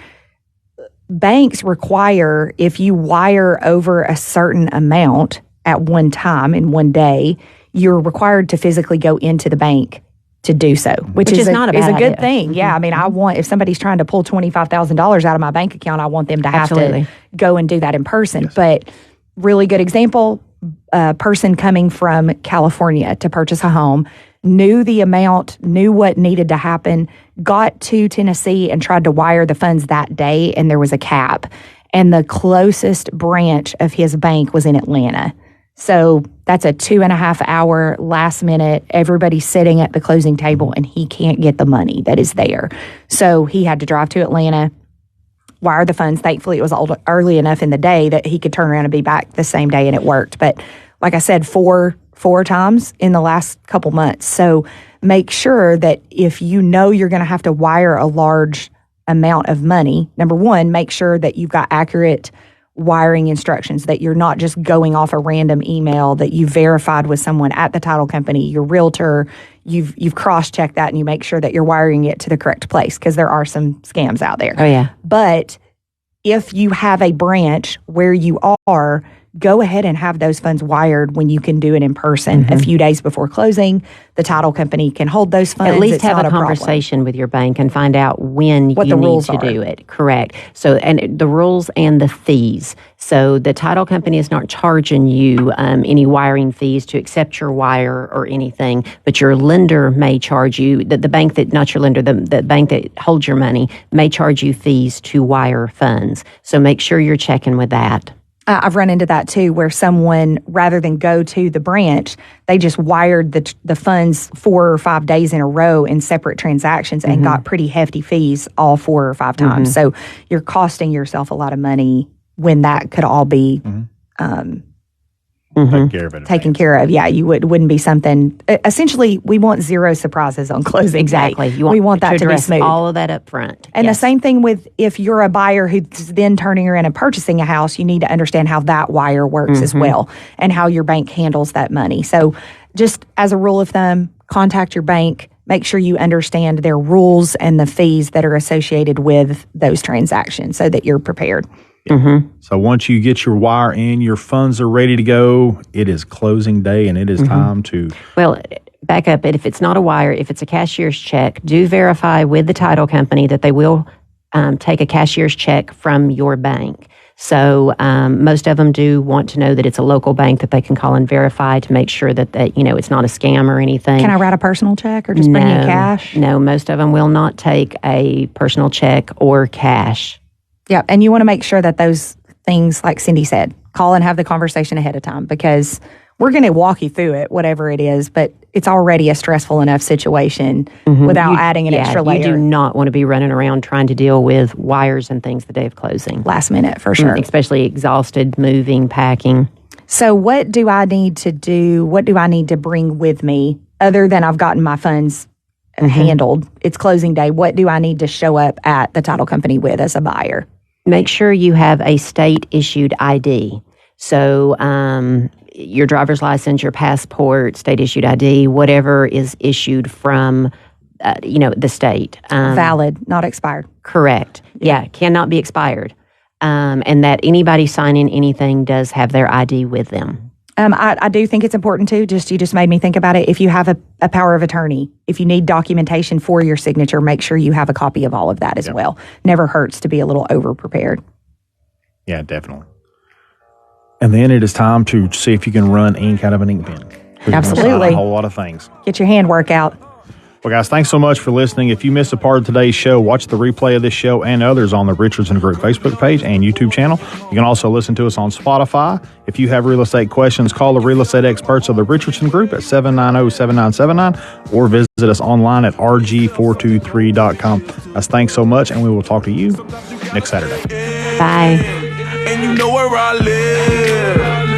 B: banks require if you wire over a certain amount at one time in one day, you're required to physically go into the bank to do so, which is not a good thing. Yeah, I mean, if somebody's trying to pull $25,000 out of my bank account, I want them to have to go and do that in person. Yes. But really good example, a person coming from California to purchase a home, knew the amount, knew what needed to happen, got to Tennessee and tried to wire the funds that day, and there was a cap. And the closest branch of his bank was in Atlanta. So that's a 2.5 hour last minute, everybody's sitting at the closing table and he can't get the money that is there. So he had to drive to Atlanta, wire the funds. Thankfully, it was early enough in the day that he could turn around and be back the same day, and it worked. But like I said, four times in the last couple months. So make sure that if you know you're going to have to wire a large amount of money, number one, make sure that you've got accurate wiring instructions, that you're not just going off a random email, that you verified with someone at the title company, your realtor, you've cross-checked that, and you make sure that you're wiring it to the correct place, because there are some scams out there.
C: Oh, yeah.
B: But if you have a branch where you are, go ahead and have those funds wired when you can do it in person a few days before closing. The title company can hold those funds.
C: At least have a conversation with your bank and find out when you need to do it. Correct. So, and the rules and the fees. So the title company is not charging you any wiring fees to accept your wire or anything, but your lender may charge you, the bank that, not your lender, the bank that holds your money may charge you fees to wire funds. So make sure you're checking with that.
B: I've run into that too, where someone, rather than go to the branch, they just wired the funds 4 or 5 days in a row in separate transactions and got pretty hefty fees all 4 or 5 times. So you're costing yourself a lot of money when that could all be taken care of. Yeah, you wouldn't be something. Essentially, we want zero surprises on closing
C: Exactly.
B: day.
C: We
B: want that to be
C: address
B: smooth.
C: all of that up front.
B: And the same thing with if you're a buyer who's then turning around and purchasing a house, you need to understand how that wire works as well, and how your bank handles that money. So just as a rule of thumb, contact your bank. Make sure you understand their rules and the fees that are associated with those transactions so that you're prepared.
A: So once you get your wire in, your funds are ready to go. It is closing day, and it is time to...
C: Well, back up. If it's not a wire, if it's a cashier's check, do verify with the title company that they will take a cashier's check from your bank. So most of them do want to know that it's a local bank that they can call and verify to make sure that it's not a scam or anything.
B: Can I write a personal check or just bring you cash?
C: No, most of them will not take a personal check or cash.
B: Yeah, and you want to make sure that those things, like Cindi said, call and have the conversation ahead of time, because we're going to walk you through it, whatever it is, but it's already a stressful enough situation without adding an extra layer.
C: You do not want to be running around trying to deal with wires and things the day of closing.
B: Last minute, for sure.
C: Especially exhausted, moving, packing.
B: So what do I need to do? What do I need to bring with me other than I've gotten my funds handled? It's closing day. What do I need to show up at the title company with as a buyer?
C: Make sure you have a state-issued ID. So your driver's license, your passport, state-issued ID, whatever is issued from, the state.
B: Valid, not expired.
C: Correct. Yeah, cannot be expired. And that anybody signing anything does have their ID with them.
B: I do think it's important too. You just made me think about it. If you have a power of attorney, if you need documentation for your signature, make sure you have a copy of all of that as well. Never hurts to be a little over prepared.
A: Yeah, definitely. And then it is time to see if you can run ink out of an ink pen.
B: Absolutely.
A: A whole lot of things.
B: Get your hand work out.
A: Well, guys, thanks so much for listening. If you missed a part of today's show, watch the replay of this show and others on the Richardson Group Facebook page and YouTube channel. You can also listen to us on Spotify. If you have real estate questions, call the real estate experts of the Richardson Group at 790-7979 or visit us online at rg423.com. Guys, thanks so much, and we will talk to you next Saturday.
C: Bye.
D: And you know where I live.